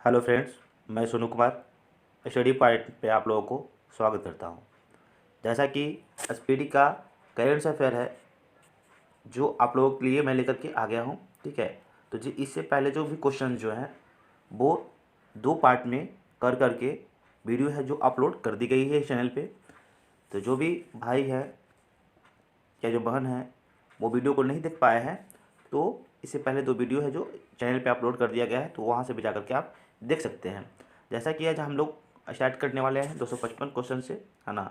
Hello friends, मैं Sonu Kumar study point पे आप लोगों को स्वागत करता हूं। जैसा कि एसपीडी का करेंट अफेयर है जो आप लोगों के लिए मैं लेकर के आ गया हूं, ठीक है। तो जी इससे पहले जो भी क्वेश्चन जो हैं वो दो पार्ट में कर करके वीडियो है जो अपलोड कर दी गई है इस चैनल पे। तो जो भी भाई है या जो बहन है वो वीडियो को नहीं देख पाए हैं तो इससे पहले दो वीडियो है जो चैनल पे अपलोड कर दिया गया है, तो वहाँ से भी जा करके आप देख सकते हैं। जैसा कि आज हम लोग स्टार्ट करने वाले हैं 255 क्वेश्चन से, है ना।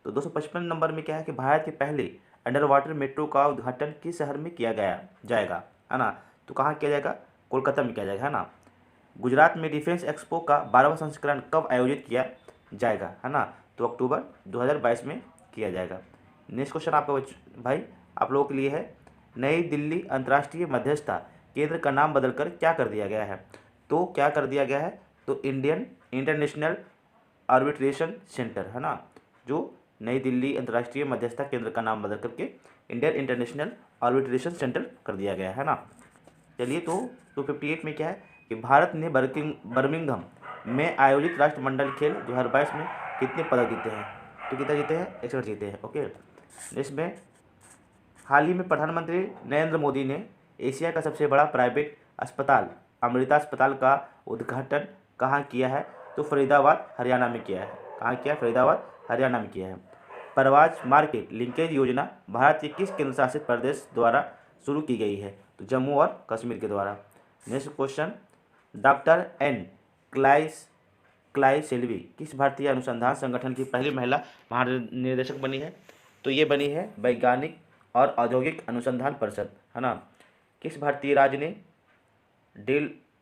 तो 255 नंबर में क्या है कि भारत के पहले अंडर वाटर मेट्रो का उद्घाटन किस शहर में किया गया जाएगा, है ना। तो कहाँ किया जाएगा? कोलकाता में किया जाएगा, है ना। गुजरात में डिफेंस एक्सपो का 12वां संस्करण कब आयोजित किया जाएगा, है ना। तो अक्टूबर 2022 में किया जाएगा। नेक्स्ट क्वेश्चन आपका भाई आप लोगों के लिए है, नई दिल्ली अंतर्राष्ट्रीय मध्यस्थता केंद्र का नाम बदलकर क्या कर दिया गया है? तो क्या कर दिया गया है? तो इंडियन इंटरनेशनल आर्बिट्रेशन सेंटर, है ना। जो नई दिल्ली अंतर्राष्ट्रीय मध्यस्थता केंद्र का नाम बदल करके इंडियन इंटरनेशनल आर्बिट्रेशन सेंटर कर दिया गया है ना। चलिए, तो 258 में क्या है कि भारत ने बर्मिंघम में आयोजित राष्ट्रमंडल खेल 2022 में कितने पदक जीते हैं? तो कितना जीते हैं? 61 जीते हैं। ओके। इसमें हाल ही में प्रधानमंत्री नरेंद्र मोदी ने एशिया का सबसे बड़ा प्राइवेट अस्पताल अमृता अस्पताल का उद्घाटन कहाँ किया है? तो फरीदाबाद हरियाणा में किया है। कहाँ किया? फरीदाबाद हरियाणा में किया है। परवाज मार्केट लिंकेज योजना भारत के किस केंद्र शासित प्रदेश द्वारा शुरू की गई है? तो जम्मू और कश्मीर के द्वारा। नेक्स्ट क्वेश्चन, डॉक्टर एन क्लाइस क्लाई सेल्वी किस भारतीय अनुसंधान संगठन की पहली महिला महानिदेशक बनी है? तो ये बनी है वैज्ञानिक और औद्योगिक अनुसंधान परिषद, है ना। किस भारतीय राज्य ने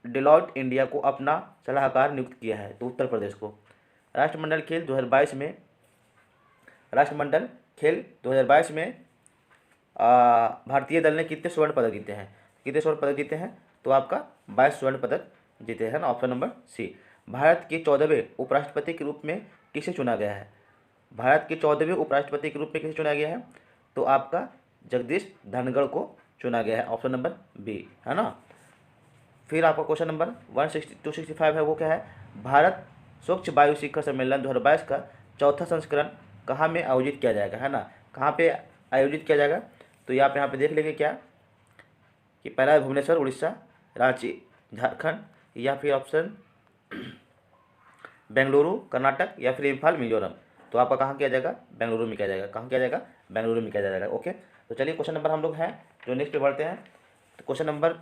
डेलॉयट इंडिया को अपना सलाहकार नियुक्त किया है? तो उत्तर प्रदेश को। राष्ट्रमंडल खेल 2022 में राष्ट्रमंडल खेल 2022 में भारतीय दल ने कितने स्वर्ण पदक जीते हैं? कितने स्वर्ण पदक जीते हैं? तो आपका 22 स्वर्ण पदक जीते हैं ना। ऑप्शन नंबर सी। भारत के 14वें उपराष्ट्रपति के रूप में किसे चुना गया है? भारत के 14वें उपराष्ट्रपति के रूप में किसे चुना गया है? तो आपका जगदीश धनखड़ को चुना गया है। ऑप्शन नंबर बी, है ना। फिर आपका क्वेश्चन नंबर 265 है, वो क्या है? भारत स्वच्छ वायु शिखर सम्मेलन 2022 का चौथा संस्करण कहाँ में आयोजित किया जाएगा, है ना। कहाँ पे आयोजित किया जाएगा? तो यहाँ पे देख लेंगे क्या कि पहला है भुवनेश्वर उड़ीसा, रांची झारखंड, या फिर ऑप्शन बेंगलुरु कर्नाटक, या फिर इम्फाल मिजोरम। तो आपका कहाँ किया जाएगा? बेंगलुरु में किया जाएगा। कहाँ किया जाएगा? बेंगलुरु में किया जाएगा। ओके। तो चलिए क्वेश्चन नंबर हम लोग हैं जो नेक्स्ट पे बढ़ते हैं। तो क्वेश्चन नंबर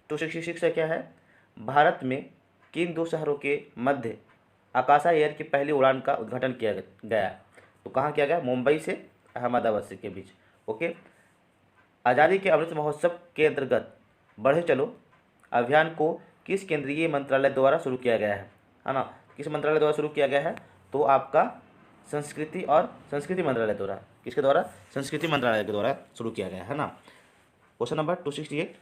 266 है, क्या है? भारत में किन दो शहरों के मध्य आकाशा एयर की पहली उड़ान का उद्घाटन किया गया? तो कहाँ किया गया? मुंबई से अहमदाबाद से के बीच। ओके। आज़ादी के अमृत महोत्सव के अंतर्गत बढ़े चलो अभियान को किस केंद्रीय मंत्रालय द्वारा शुरू किया गया है ना। किस मंत्रालय द्वारा शुरू किया गया है? तो आपका संस्कृति मंत्रालय द्वारा। किसके द्वारा? संस्कृति मंत्रालय के द्वारा शुरू किया गया है ना। क्वेश्चन नंबर 268,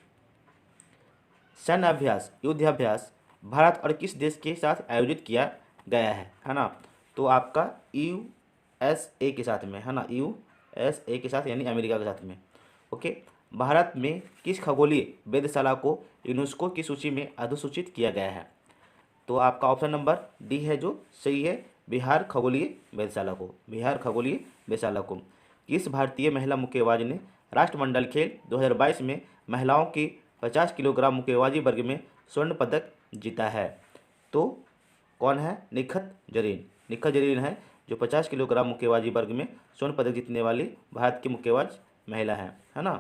सैन्य अभ्यास युद्धाभ्यास भारत और किस देश के साथ आयोजित किया गया है ना। तो आपका यूएसए के साथ में, है ना। यूएसए के साथ यानी अमेरिका के साथ में। ओके। भारत में किस खगोलीय वेधशाला को यूनेस्को की सूची में अधिसूचित किया गया है? तो आपका ऑप्शन नंबर डी है जो सही है, बिहार खगोलीय वेधशाला को। बिहार खगोलीय वेधशाला को। किस भारतीय महिला मुक्केबाज ने राष्ट्रमंडल खेल 2022 में महिलाओं की 50 किलोग्राम मुक्केबाजी वर्ग में स्वर्ण पदक जीता है? तो कौन है? निखत जरीन। निखत जरीन है जो 50 किलोग्राम मुक्केबाजी वर्ग में स्वर्ण पदक जीतने वाली भारत की मुक्केबाज महिला है ना।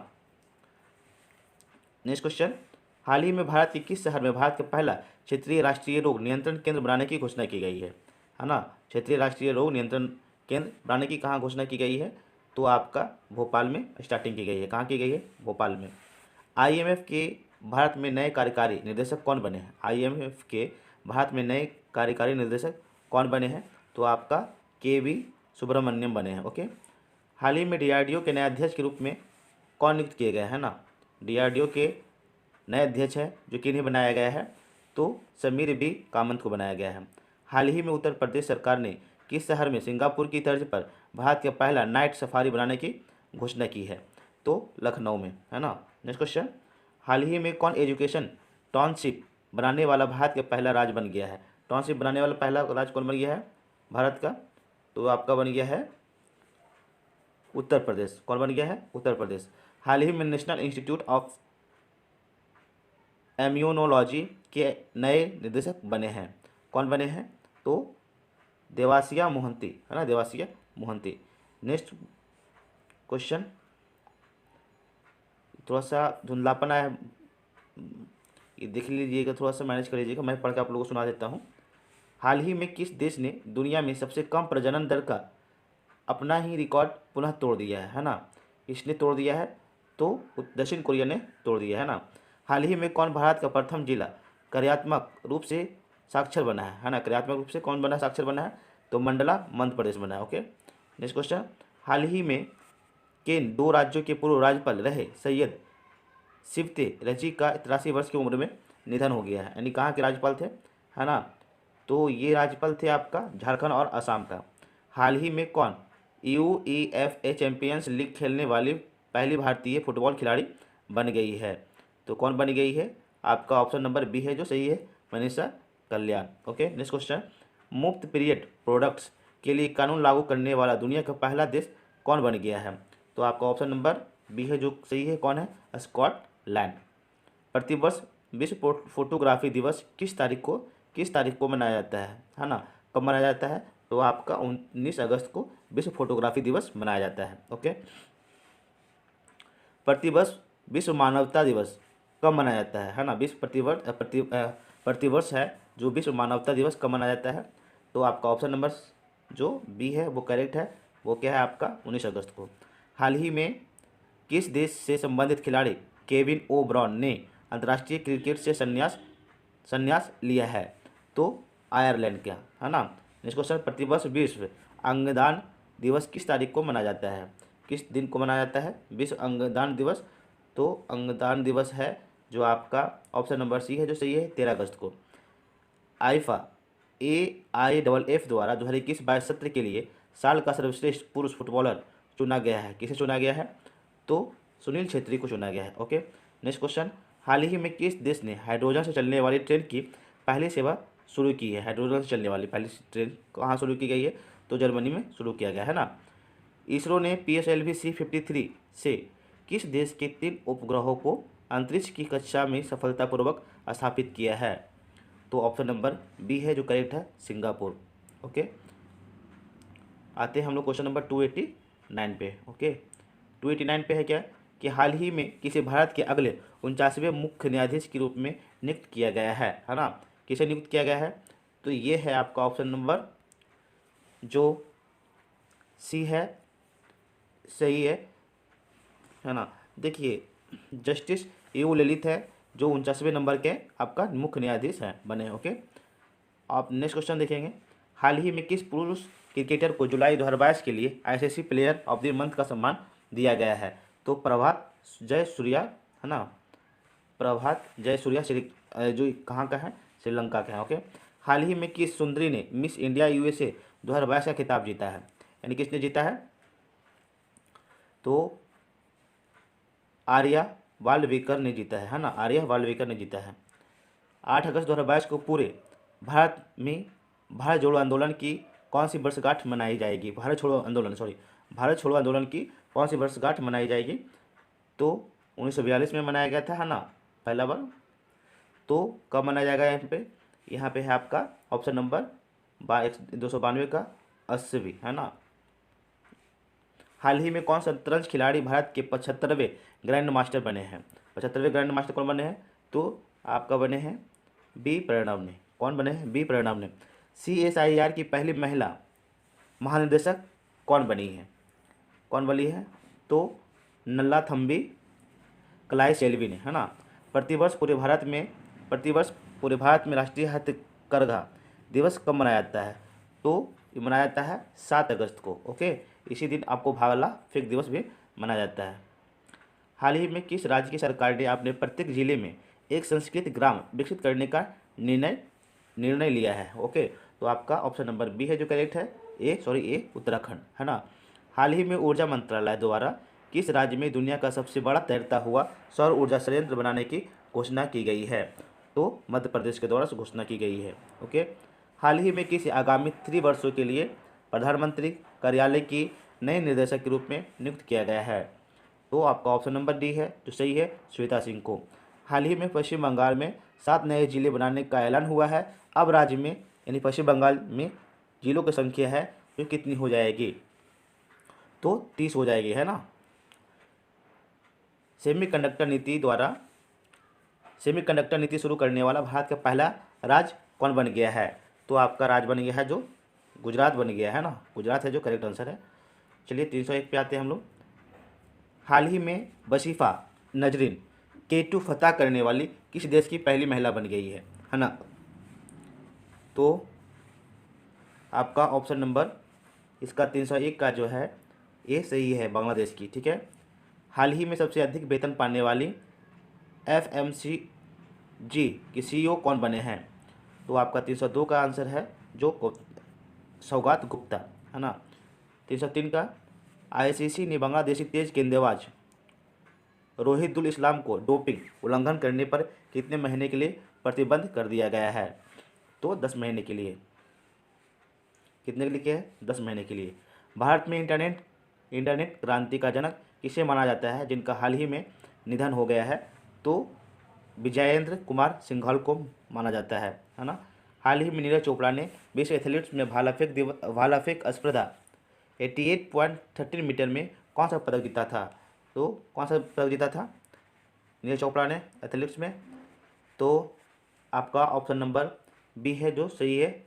नेक्स्ट क्वेश्चन, हाल ही में भारत के किस शहर में भारत का पहला क्षेत्रीय राष्ट्रीय रोग नियंत्रण केंद्र बनाने की घोषणा की गई है ना। क्षेत्रीय राष्ट्रीय रोग नियंत्रण केंद्र बनाने की कहाँ घोषणा की गई है? तो आपका भोपाल में स्टार्टिंग की गई है। कहाँ की गई है? भोपाल में। आईएमएफ के भारत में नए कार्यकारी निर्देशक कौन बने हैं? आईएमएफ के भारत में नए कार्यकारी निर्देशक कौन बने हैं? तो आपका केवी सुब्रमण्यम बने हैं। ओके। हाल ही में डीआरडीओ के नए अध्यक्ष के रूप में कौन नियुक्त किए गए हैं ना। डीआरडीओ के नए अध्यक्ष है जो किन्हें बनाया गया है? तो समीर बी कामत को बनाया गया है। हाल ही में उत्तर प्रदेश सरकार ने किस शहर में सिंगापुर की तर्ज पर भारत का पहला नाइट सफारी बनाने की घोषणा की है? तो लखनऊ में, है ना। नेक्स्ट क्वेश्चन, हाल ही में कौन एजुकेशन टाउनशिप बनाने वाला भारत का पहला राज्य बन गया है? टाउनशिप बनाने वाला पहला राज्य कौन बन गया है भारत का? तो आपका बन गया है उत्तर प्रदेश। कौन बन गया है? उत्तर प्रदेश। हाल ही में नेशनल इंस्टीट्यूट ऑफ इम्यूनोलॉजी के नए निदेशक बने हैं। कौन बने हैं? तो देवासिया मोहंती, है ना, देवासिया मोहंती। नेक्स्ट क्वेश्चन, थोड़ा सा धुंधलापन आया, ये देख लीजिएगा, थोड़ा सा मैनेज कर लीजिएगा, मैं पढ़ के आप लोगों को सुना देता हूँ। हाल ही में किस देश ने दुनिया में सबसे कम प्रजनन दर का अपना ही रिकॉर्ड पुनः तोड़ दिया है ना? किसने तोड़ दिया है? तो दक्षिण कोरिया ने तोड़ दिया है ना। हाल ही में कौन भारत का प्रथम जिला कार्यात्मक रूप से साक्षर बना है ना? कार्यात्मक रूप से कौन बना, साक्षर बना है? तो मंडला मध्य प्रदेश बना है। ओके, नेक्स्ट क्वेश्चन, हाल ही में किन 2 राज्यों के पूर्व राज्यपाल रहे सैयद सिफ्ते रजी का 83 वर्ष की उम्र में निधन हो गया है? यानी कहाँ के राज्यपाल थे, है ना? तो ये राज्यपाल थे आपका झारखंड और असम का। हाल ही में कौन UEFA चैंपियंस लीग खेलने वाली पहली भारतीय फुटबॉल खिलाड़ी बन गई है? तो कौन बन गई है? आपका ऑप्शन नंबर बी है जो सही है, मनीषा कल्याण। ओके, नेक्स्ट क्वेश्चन, मुफ्त पीरियड प्रोडक्ट्स के लिए कानून लागू करने वाला दुनिया का पहला देश कौन बन गया है? तो आपका ऑप्शन नंबर बी है जो सही है। कौन है? स्कॉटलैंड। प्रतिवर्ष विश्व फोटोग्राफी दिवस किस तारीख को मनाया जाता है ना? कब मनाया जाता है? तो आपका 19 अगस्त को विश्व फोटोग्राफी दिवस मनाया जाता है। ओके, प्रतिवर्ष विश्व मानवता दिवस कब मनाया जाता है ना? प्रतिवर्ष है जो विश्व मानवता दिवस कब मनाया जाता है? तो आपका ऑप्शन नंबर जो बी है वो करेक्ट है। वो क्या है आपका? 19 अगस्त को। हाल ही में किस देश से संबंधित खिलाड़ी केविन ओ ब्राउन ने अंतर्राष्ट्रीय क्रिकेट से संन्यास लिया है? तो आयरलैंड का, है ना। नेक्स्ट क्वेश्चन, प्रतिवर्ष विश्व अंगदान दिवस किस तारीख को मनाया जाता है? किस दिन को मनाया जाता है विश्व अंगदान दिवस? तो अंगदान दिवस है जो आपका ऑप्शन नंबर सी है जो सही है, 13 अगस्त को। आईफा AIFF द्वारा 2021-22 सत्र के लिए साल का सर्वश्रेष्ठ पुरुष फुटबॉलर चुना गया है। किसे चुना गया है? तो सुनील छेत्री को चुना गया है। ओके, नेक्स्ट क्वेश्चन, हाल ही में किस देश ने हाइड्रोजन से चलने वाली ट्रेन की पहली सेवा शुरू की है? हाइड्रोजन से चलने वाली पहली ट्रेन कहाँ शुरू की गई है? तो जर्मनी में शुरू किया गया है ना। इसरो ने PSLV C-53 से किस देश के 3 उपग्रहों को अंतरिक्ष की कक्षा में सफलतापूर्वक स्थापित किया है? तो ऑप्शन नंबर बी है जो करेक्ट है, सिंगापुर। ओके, आते हैं हम लोग क्वेश्चन नंबर 289 पे। ओके, 289 पे है क्या कि हाल ही में किसे भारत के अगले 49वें मुख्य न्यायाधीश के रूप में नियुक्त किया गया है ना? किसे नियुक्त किया गया है? तो ये है आपका ऑप्शन नंबर जो सी है, सही है ना। देखिए, जस्टिस EU ललित है जो 49वें नंबर के आपका मुख्य न्यायाधीश हैं बने। ओके, आप नेक्स्ट क्वेश्चन देखेंगे, हाल ही में किस पुरुष क्रिकेटर को जुलाई 2022 के लिए ICC player of the month का सम्मान दिया गया है? तो प्रभात जयसूर्या, है ना, प्रभात जयसूर्या जो कहाँ का है? श्रीलंका का है। ओके, हाल ही में किस सुंदरी ने मिस इंडिया USA 2022 का खिताब जीता है? यानी किसने जीता है? तो आर्या वाल्वीकर ने जीता है ना, आर्या वाल्वीकर ने जीता है। 8 अगस्त 2022 को पूरे भारत में भारत जोड़ो आंदोलन की कौन सी वर्षगांठ मनाई जाएगी? भारत छोड़ो आंदोलन की कौन सी वर्षगांठ मनाई जाएगी? तो 1942 में मनाया गया था, है ना, पहला बार। तो कब मनाया जाएगा? यहाँ पे है आपका ऑप्शन नंबर 292 का 80वीं, है ना। हाल ही में कौन शतरंज खिलाड़ी भारत के 75वें ग्रैंड मास्टर बने हैं? 75वें ग्रैंड मास्टर कौन बने हैं? तो आपका बने हैं बी प्रणव ने। कौन बने हैं? बी प्रणव ने। CSIR की पहली महिला महानिदेशक कौन बनी है? कौन बनी है? तो नल्लाथम्बी कलाईसेल्वी ने, है ना। प्रतिवर्ष पूरे भारत में राष्ट्रीय हथकरघा दिवस कब मनाया जाता है? तो ये मनाया जाता है 7 अगस्त को। ओके, इसी दिन आपको भाला फेंक दिवस भी मनाया जाता है। हाल ही में किस राज्य की सरकार ने अपने प्रत्येक जिले में एक संस्कृत ग्राम विकसित करने का निर्णय लिया है? ओके, तो आपका ऑप्शन नंबर बी है जो करेक्ट है, ए उत्तराखंड, है ना। हाल ही में ऊर्जा मंत्रालय द्वारा किस राज्य में दुनिया का सबसे बड़ा तैरता हुआ सौर ऊर्जा संयंत्र बनाने की घोषणा की गई है? तो मध्य प्रदेश के द्वारा घोषणा की गई है। ओके, हाल ही में किसी आगामी 3 वर्षों के लिए प्रधानमंत्री कार्यालय की नए निदेशक के रूप में नियुक्त किया गया है? तो आपका ऑप्शन नंबर डी है जो सही है, श्वेता सिंह को। हाल ही में पश्चिम बंगाल में 7 नए जिले बनाने का ऐलान हुआ है। अब राज्य में यानी पश्चिम बंगाल में जिलों की संख्या है जो कितनी हो जाएगी? तो 30 हो जाएगी, है ना। सेमीकंडक्टर नीति शुरू करने वाला भारत का पहला राज्य कौन बन गया है? तो आपका राज्य बन गया है जो गुजरात बन गया है ना, गुजरात है जो करेक्ट आंसर है। चलिए 301 पे आते हैं हम लोग। हाल ही में वसीफा नजरीन K2 फतह करने वाली किस देश की पहली महिला बन गई है ना। तो आपका ऑप्शन नंबर इसका 301 का जो है ये सही है, बांग्लादेश की। ठीक है। हाल ही में सबसे अधिक वेतन पाने वाली FMCG की CEO कौन बने हैं? तो आपका 302 का आंसर है जो सौगात गुप्ता, है ना। 303 का ICC ने बांग्लादेशी तेज गेंदबाज रोहितुल इस्लाम को डोपिंग उल्लंघन करने पर कितने महीने के लिए प्रतिबंध कर दिया गया है? तो 10 महीने के लिए। कितने के लिए क्या है? 10 महीने के लिए। भारत में इंटरनेट क्रांति का जनक किसे माना जाता है जिनका हाल ही में निधन हो गया है? तो विजयेंद्र कुमार सिंघल को माना जाता है ना। हाल ही में नीरज चोपड़ा ने विश्व एथलीट्स में भाला फेंक स्पर्धा 88.13 मीटर में कौन सा पदक जीता था? तो कौन सा पदक जीता था नीरज चोपड़ा ने एथलीट्स में? तो आपका ऑप्शन नंबर बी है जो सही है,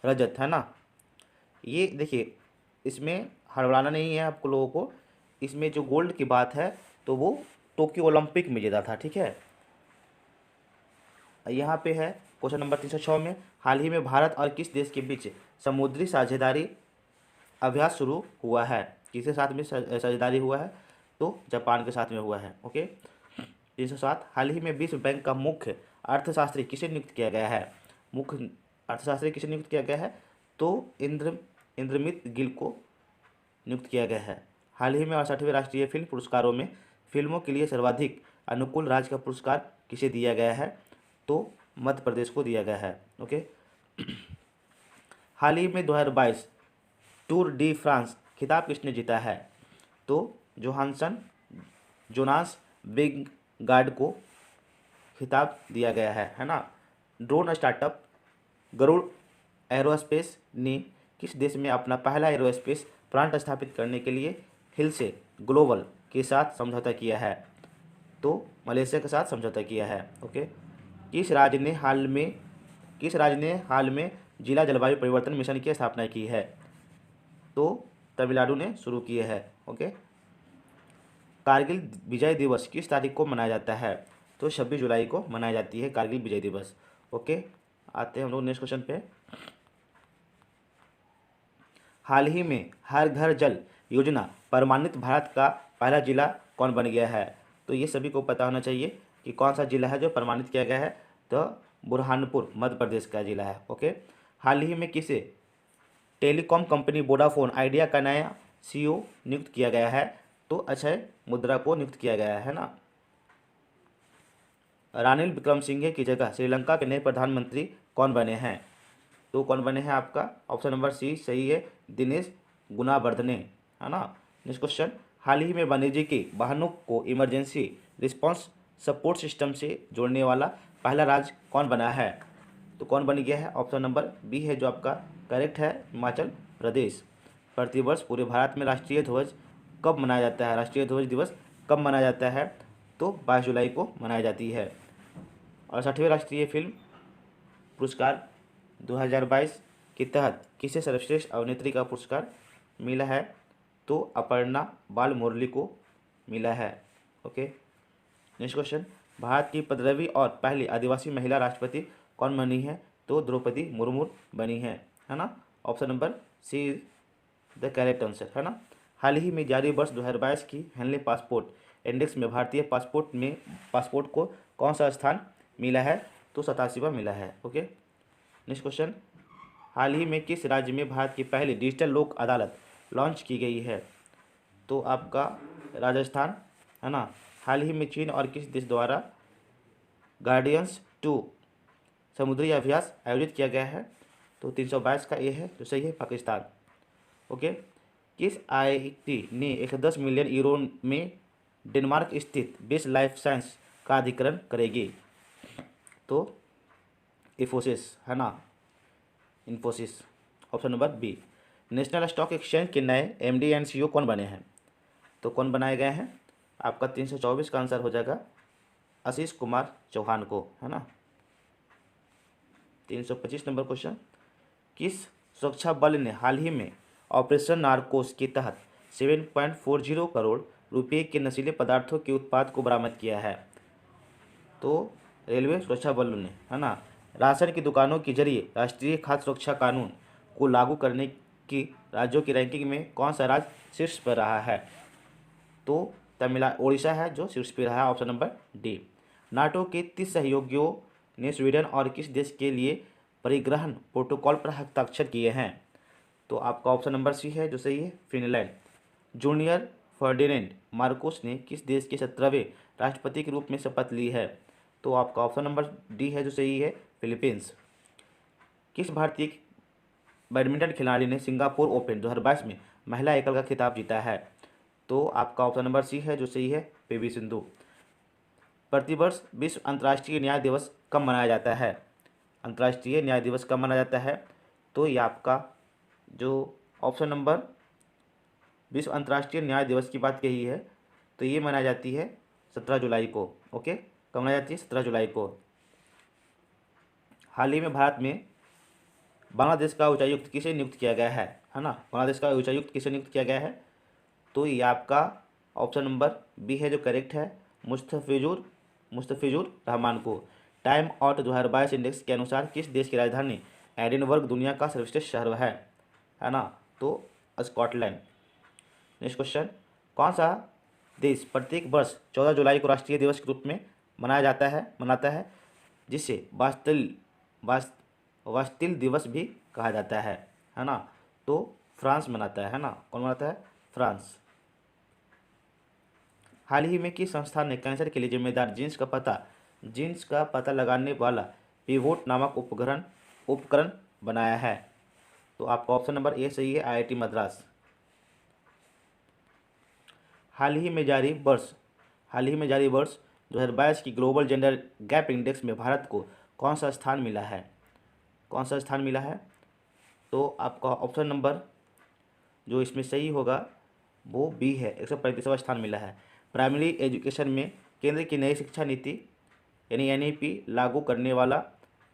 रजत, है ना। ये देखिए, इसमें हड़बड़ाना नहीं है आपको लोगों को। इसमें जो गोल्ड की बात है तो वो टोक्यो ओलंपिक में जीता था। ठीक है। यहाँ पे है क्वेश्चन नंबर 306 में, हाल ही में भारत और किस देश के बीच समुद्री साझेदारी अभ्यास शुरू हुआ है? किसके साथ में साझेदारी हुआ है? तो जापान के साथ में हुआ है। ओके। 307, हाल ही में विश्व बैंक का मुख्य अर्थशास्त्री किसे नियुक्त किया गया है? मुख्य अर्थशास्त्री किसे नियुक्त किया गया है? तो इंद्रमित गिल को नियुक्त किया गया है। हाल ही में 68वें राष्ट्रीय फिल्म पुरस्कारों में फिल्मों के लिए सर्वाधिक अनुकूल राज्य का पुरस्कार किसे दिया गया है? तो मध्य प्रदेश को दिया गया है। ओके। हाल ही में 2022 टूर डी फ्रांस खिताब किसने जीता है? तो जोनास विंगगार्ड को खिताब दिया गया है ना। ड्रोन स्टार्टअप गरुड़ एरोस्पेस ने किस देश में अपना पहला एरोस्पेस प्लांट स्थापित करने के लिए हिलसे ग्लोबल के साथ समझौता किया है? तो मलेशिया के साथ समझौता किया है। ओके। किस राज्य ने हाल में जिला जलवायु परिवर्तन मिशन की स्थापना की है? तो तमिलनाडु ने शुरू किए है। ओके। कारगिल विजय दिवस किस तारीख को मनाया जाता है? तो 26 जुलाई को मनाई जाती है कारगिल विजय दिवस। ओके। आते हैं हम लोग नेक्स्ट क्वेश्चन पे। हाल ही में हर घर जल योजना प्रमाणित भारत का पहला जिला कौन बन गया है? तो ये सभी को पता होना चाहिए कि कौन सा जिला है जो प्रमाणित किया गया है। तो बुरहानपुर मध्य प्रदेश का जिला है। ओके। हाल ही में किसे टेलीकॉम कंपनी वोडाफोन आइडिया का नया CEO नियुक्त किया गया है? तो अक्षय मुद्रा को नियुक्त किया गया है ना। रानिल विक्रमसिंघे की जगह श्रीलंका के नए प्रधानमंत्री कौन बने हैं? तो कौन बने हैं? आपका ऑप्शन नंबर सी सही है, दिनेश गुणावर्धने, है ना। नेक्स्ट क्वेश्चन, हाल ही में वाणिज्यिक वाहनों को इमरजेंसी रिस्पांस सपोर्ट सिस्टम से जोड़ने वाला पहला राज्य कौन बना है? तो कौन बन गया है? ऑप्शन नंबर बी है जो आपका करेक्ट है, हिमाचल प्रदेश। प्रतिवर्ष पूरे भारत में राष्ट्रीय ध्वज कब मनाया जाता है? राष्ट्रीय ध्वज दिवस कब मनाया जाता है? तो 22 जुलाई को मनाई जाती है। और 60वें राष्ट्रीय फिल्म पुरस्कार 2022 के तहत किसे सर्वश्रेष्ठ अभिनेत्री का पुरस्कार मिला है? तो अपर्णा बाल मुरली को मिला है। ओके। नेक्स्ट क्वेश्चन, भारत की 15वीं और पहली आदिवासी महिला राष्ट्रपति कौन बनी है? तो द्रौपदी मुर्मू बनी है ना। Option number C is the correct answer, है ना। हाल ही में जारी वर्ष 2022 की हेनले पासपोर्ट इंडेक्स में भारतीय पासपोर्ट को कौन सा स्थान मिला है? तो 87वां मिला है। ओके। नेक्स्ट क्वेश्चन, हाल ही में किस राज्य में भारत की पहली डिजिटल लोक अदालत लॉन्च की गई है? तो आपका राजस्थान, है ना। हाल ही में चीन और किस देश द्वारा गार्डियंस 2 समुद्री अभ्यास आयोजित किया गया है? तो 322 का ए है जो सही है, पाकिस्तान। ओके। किस आईटी ने 110 मिलियन यूरो में डेनमार्क स्थित बेस्ट लाइफ साइंस का अधिग्रहण करेगी? तो इन्फोसिस है ना, Infosys. Option number B. National Stock Exchange के नए एमडी एंड सीईओ कौन बने हैं? तो कौन बनाए गए हैं? आपका 324 का आंसर हो जाएगा आशीष कुमार चौहान को, है ना। 325 नंबर क्वेश्चन। किस सुरक्षा बल ने हाल ही में ऑपरेशन नारकोस के तहत 7.40 करोड़ रुपए के नशीले पदार्थों के उत्पाद को बरामद किया है? तो रेलवे सुरक्षा बल ने, है ना। राशन की दुकानों के जरिए राष्ट्रीय खाद्य सुरक्षा कानून को लागू करने की राज्यों की रैंकिंग में कौन सा राज्य शीर्ष पर रहा है? तो उड़ीसा है जो शीर्ष पर रहा है, ऑप्शन नंबर डी। नाटो के 30 सहयोगियों ने स्वीडन और किस देश के लिए परिग्रहण प्रोटोकॉल पर हस्ताक्षर किए हैं? तो आपका ऑप्शन नंबर सी है जो सही है, फिनलैंड। जूनियर फर्डिनेंड मार्कोस ने किस देश के 17वें राष्ट्रपति के रूप में शपथ ली है? तो आपका ऑप्शन नंबर डी है जो सही है, फिलीपींस। किस भारतीय बैडमिंटन खिलाड़ी ने सिंगापुर ओपन 2022 में महिला एकल का खिताब जीता है? तो आपका ऑप्शन नंबर सी है जो सही है, पीवी सिंधु। प्रतिवर्ष विश्व अंतर्राष्ट्रीय न्याय दिवस कब मनाया जाता है? अंतर्राष्ट्रीय न्याय दिवस कब मनाया जाता है? तो ये आपका जो ऑप्शन नंबर विश्व अंतर्राष्ट्रीय न्याय दिवस की बात कही है तो ये मनाई जाती है 17 जुलाई को। ओके, कब मनाई जाती है? 17 जुलाई को। हाल ही में भारत में बांग्लादेश का उच्चायुक्त किसे नियुक्त किया गया है ना? बांग्लादेश का उच्चायुक्त किसे नियुक्त किया गया है? तो ये आपका ऑप्शन नंबर बी है जो करेक्ट है, मुस्तफिजुर रहमान को। टाइम आउट 2022 इंडेक्स के अनुसार किस देश की राजधानी एडिनबर्ग दुनिया का सर्वश्रेष्ठ शहर है ना? तो स्कॉटलैंड। Next question. कौन सा देश प्रत्येक वर्ष 14 जुलाई को राष्ट्रीय दिवस के रूप में मनाता है जिसे बास्टिल दिवस भी कहा जाता है ना? तो फ्रांस मनाता है ना। कौन मनाता है? फ्रांस। हाल ही में किस संस्थान ने कैंसर के लिए जिम्मेदार जीन्स का पता लगाने वाला पिवोट नामक उपकरण बनाया है? तो आपका ऑप्शन नंबर ए सही है, आईआईटी मद्रास। हाल ही में जारी वर्ष 2022 की ग्लोबल जेंडर गैप इंडेक्स में भारत को कौन सा स्थान मिला है? तो आपका ऑप्शन नंबर जो इसमें सही होगा वो बी है, 135वां स्थान मिला है। प्राइमरी एजुकेशन में केंद्र की नई शिक्षा नीति यानी एनईपी लागू करने वाला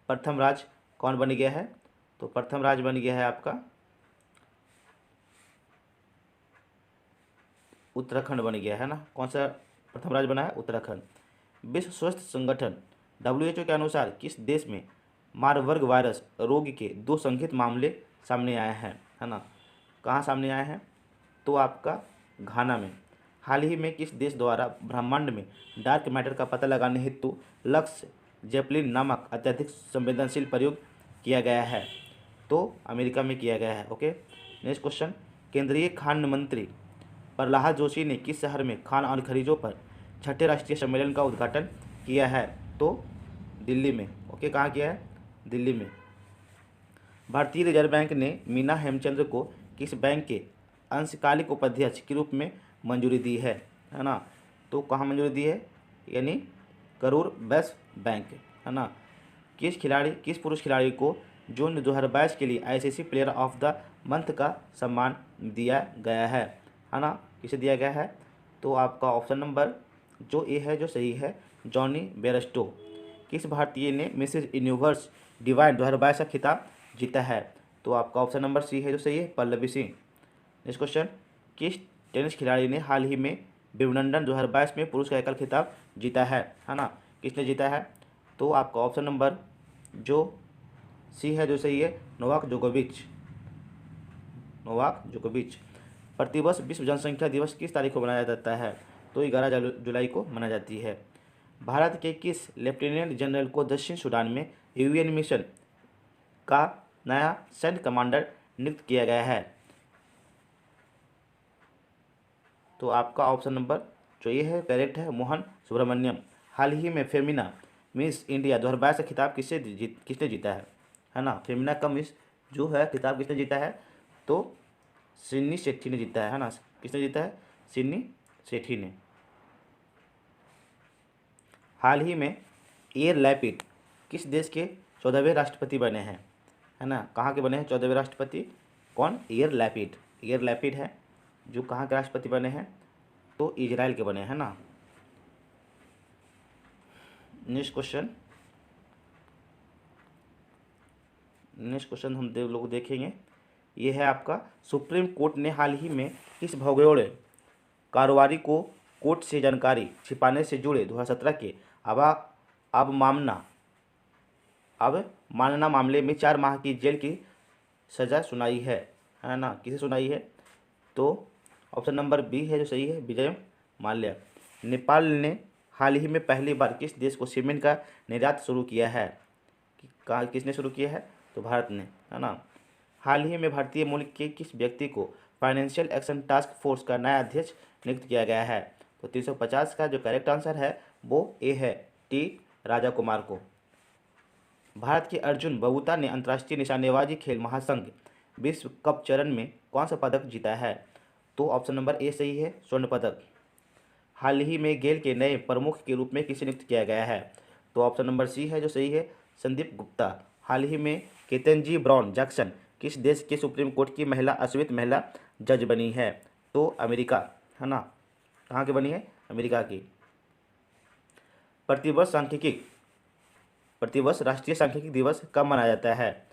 प्रथम राज्य कौन बन गया है? तो प्रथम राज्य बन गया है आपका उत्तराखंड बन गया है ना। कौन सा प्रथम राज्य बना है? उत्तराखंड। विश्व स्वास्थ्य संगठन WHO के अनुसार किस देश में मारबर्ग वायरस रोग के 2 संदिग्ध मामले सामने आए हैं, है ना? कहाँ सामने आए हैं? तो आपका घाना में। हाल ही में किस देश द्वारा ब्रह्मांड में डार्क मैटर का पता लगाने हेतु लक्स जेपलिन नामक अत्यधिक संवेदनशील प्रयोग किया गया है? तो अमेरिका में किया गया है। ओके। Next question. केंद्रीय खान मंत्री प्रहलाद जोशी ने किस शहर में खान और खनिजों पर 6ठे राष्ट्रीय सम्मेलन का उद्घाटन किया है? तो दिल्ली में। ओके, कहाँ किया है? दिल्ली में। भारतीय रिजर्व बैंक ने मीना हेमचंद्र को किस बैंक के अंशकालिक उपाध्यक्ष के रूप में मंजूरी दी है ना? तो कहाँ मंजूरी दी है? यानी करूर वैश्य बैंक, है ना। किस पुरुष खिलाड़ी को जून 2022 के लिए ICC player of the month का सम्मान दिया गया है ना? किसे दिया गया है? तो आपका ऑप्शन नंबर जो ए है जो सही है, जॉनी बेयरस्टो। किस भारतीय ने मिसेज यूनिवर्स डिवाइन 2022 का खिताब जीता है? तो आपका ऑप्शन नंबर सी है जो सही है, पल्लवी सिंह। Next question. किस टेनिस खिलाड़ी ने हाल ही में विंबलडन 2022 में पुरुष का एकल खिताब जीता है ना? किसने जीता है? तो आपका ऑप्शन नंबर जो सी है जो सही है, नोवाक जोकोविच। प्रतिवर्ष विश्व जनसंख्या दिवस किस तारीख को मनाया जाता है? तो 11 जुलाई को मनाई जाती है। भारत के किस लेफ्टिनेंट जनरल को दक्षिण सूडान में यूएन मिशन का नया सैन्य कमांडर नियुक्त किया गया है? तो आपका ऑप्शन नंबर जो ये है करेक्ट है, मोहन सुब्रमण्यम। हाल ही में फेमिना मिस इंडिया 2022 का खिताब किसने जीता है ना। फेमिना कप मिस जो है खिताब किसने जीता है, तो सिडनी सेठी ने जीता है ना। किसने जीता है, सिडनी सेठी ने। हाल ही में एयर लैपिड किस देश के 14वें राष्ट्रपति बने हैं, है ना। कहाँ के बने हैं 14वें राष्ट्रपति, कौन, एयर लैपिड। एयर लैपिड है जो कहाँ के राष्ट्रपति बने हैं, तो इजराइल के बने हैं ना। नेक्स्ट क्वेश्चन हम लोग देखेंगे, ये है आपका, सुप्रीम कोर्ट ने हाल ही में किस भगोड़े कारोबारी को कोर्ट से जानकारी छिपाने से जुड़े 2017 के अवमानना मामले में 4 माह की जेल की सज़ा सुनाई है ना। किसे सुनाई है, तो ऑप्शन नंबर बी है जो सही है, विजय माल्या। नेपाल ने हाल ही में पहली बार किस देश को सीमेंट का निर्यात शुरू किया है, किसने शुरू किया है, तो भारत ने, है ना। हाल ही में भारतीय मूल के किस व्यक्ति को फाइनेंशियल एक्शन टास्क फोर्स का नया अध्यक्ष नियुक्त किया गया है, तो 350 का जो करेक्ट आंसर है वो ए है, टी राजा कुमार को। भारत के अर्जुन बबूता ने अंतर्राष्ट्रीय निशानेबाजी खेल महासंघ विश्व कप चरण में कौन सा पदक जीता है, तो ऑप्शन नंबर ए सही है, स्वर्ण पदक। हाल ही में गेल के नए प्रमुख के रूप में किसे नियुक्त किया गया है, तो ऑप्शन नंबर सी है जो सही है, संदीप गुप्ता। हाल ही में केतनजी ब्राउन जैक्सन किस देश के सुप्रीम कोर्ट की अश्वेत महिला जज बनी है, तो अमेरिका, है ना। कहाँ की बनी है, अमेरिका की। प्रतिवर्ष राष्ट्रीय सांख्यिकी दिवस कब मनाया जाता है,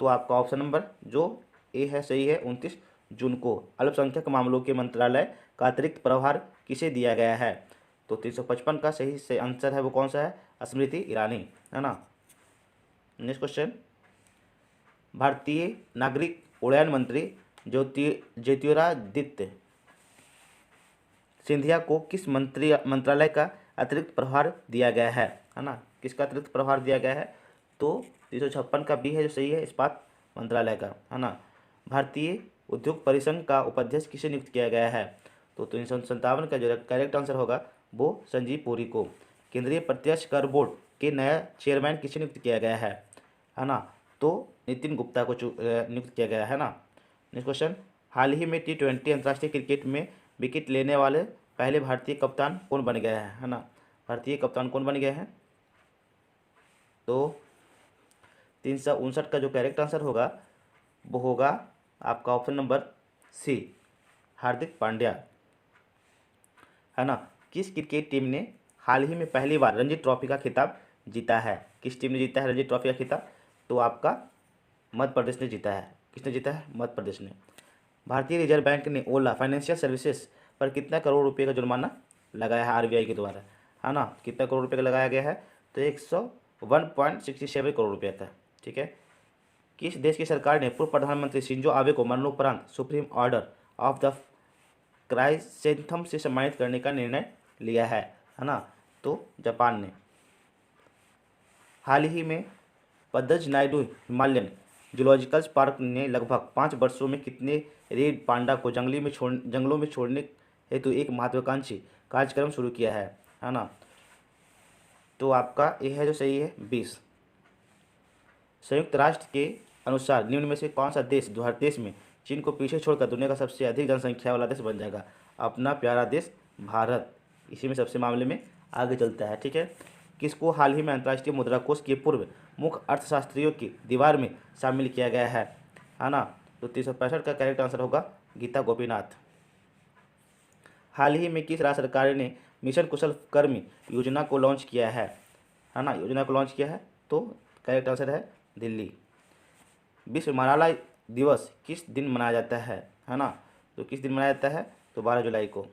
तो आपका ऑप्शन नंबर जो ए है सही है, 29 जून को। अल्पसंख्यक मामलों के मंत्रालय का अतिरिक्त प्रभार किसे दिया गया है, तो 355 का सही से आंसर है वो कौन सा है, स्मृति ईरानी, है ना। नेक्स्ट क्वेश्चन, भारतीय नागरिक उड्डयन मंत्री ज्योतिरादित्य सिंधिया को किस मंत्रालय का अतिरिक्त प्रभार दिया गया है ना। किसका अतिरिक्त प्रभार दिया गया है, तो 356 का बी है जो सही है, इस्पात मंत्रालय का, है ना। भारतीय उद्योग परिसंघ का उपाध्यक्ष किसे नियुक्त किया गया है, तो 357 का जो करेक्ट आंसर होगा वो संजीव पुरी को। केंद्रीय प्रत्यक्ष कर बोर्ड के नया चेयरमैन किसे नियुक्त किया गया है ना, तो नितिन गुप्ता को नियुक्त किया गया है ना। नेक्स्ट क्वेश्चन, हाल ही में T20 अंतर्राष्ट्रीय क्रिकेट में विकेट लेने वाले पहले भारतीय कप्तान कौन बन गया है ना। भारतीय कप्तान कौन बन गया है, तो 359 का जो करेक्ट आंसर होगा वो होगा आपका ऑप्शन नंबर सी, हार्दिक पांड्या, है ना। किस क्रिकेट टीम ने हाल ही में पहली बार रणजी ट्रॉफी का खिताब जीता है, किस टीम ने जीता है रणजी ट्रॉफी का खिताब, तो आपका मध्य प्रदेश ने जीता है। किसने जीता है, मध्य प्रदेश ने। भारतीय रिजर्व बैंक ने ओला फाइनेंशियल सर्विसेज पर कितना करोड़ रुपए का जुर्माना लगाया है आरबीआई के द्वारा, है ना। कितना करोड़ रुपए का लगाया गया है, तो 101.67 करोड़ रुपये का, ठीक है। किस देश की सरकार ने पूर्व प्रधानमंत्री शिंजो आबे को मरणोपरांत सुप्रीम ऑर्डर ऑफ द क्राइसेंथम से सम्मानित करने का निर्णय लिया है ना, तो जापान ने। हाल ही में Padmaja Naidu Himalayan zoological park ने लगभग 5 वर्षों में कितने रेड पांडा को जंगलों में छोड़ने हेतु एक महत्वाकांक्षी कार्यक्रम शुरू किया है ना, तो आपका ये है जो सही है 20। संयुक्त राष्ट्र के अनुसार निम्न में से कौन सा देश 2023 में चीन को पीछे छोड़कर दुनिया का सबसे अधिक जनसंख्या वाला देश बन जाएगा, अपना प्यारा देश भारत इसी में सबसे मामले में आगे चलता है, ठीक है। किसको हाल ही में अंतर्राष्ट्रीय मुद्रा कोष के पूर्व मुख्य अर्थशास्त्रियों की दीवार में शामिल किया गया है ना, तो 365 का करेक्ट आंसर होगा गीता गोपीनाथ। हाल ही में किस राज्य सरकार ने मिशन कुशल कर्मी योजना को लॉन्च किया है ना, योजना को लॉन्च किया है, तो करेक्ट आंसर है दिल्ली। विश्व मलाला दिवस किस दिन मनाया जाता है ना, तो किस दिन मनाया जाता है, तो 12 जुलाई को।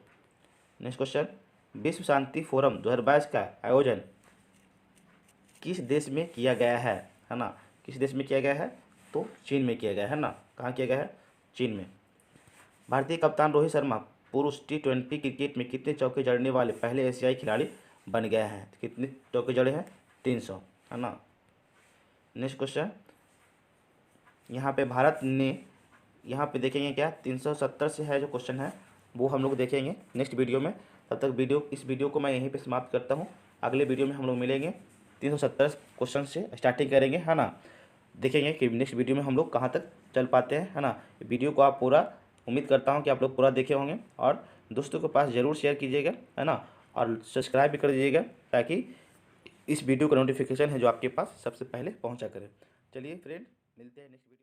नेक्स्ट क्वेश्चन, विश्व शांति फोरम 2022 का आयोजन किस देश में किया गया है ना, किस देश में किया गया है, तो चीन में किया गया है ना। कहाँ किया गया है, चीन में। भारतीय कप्तान रोहित शर्मा पुरुष T20 क्रिकेट में कितने चौके जड़ने वाले पहले एशियाई खिलाड़ी बन गए हैं, कितने चौके जड़े हैं, 300, है ना। नेक्स्ट क्वेश्चन, यहाँ पे भारत ने, यहाँ पे देखेंगे क्या 370 से है जो क्वेश्चन है वो हम लोग देखेंगे नेक्स्ट वीडियो में। तब तक इस वीडियो को मैं यहीं पे समाप्त करता हूँ। अगले वीडियो में हम लोग मिलेंगे। 370 क्वेश्चन से स्टार्टिंग करेंगे, है ना। देखेंगे कि नेक्स्ट वीडियो में हम लोग कहाँ तक चल पाते हैं, है ना। वीडियो को आप पूरा, उम्मीद करता हूँ कि आप लोग पूरा देखे होंगे, और दोस्तों के पास ज़रूर शेयर कीजिएगा, है ना, और सब्सक्राइब भी कर दीजिएगा, ताकि इस वीडियो का नोटिफिकेशन है जो आपके पास सबसे पहले पहुँचा करे। चलिए फ्रेंड, मिलते हैं नेक्स्ट वीडियो।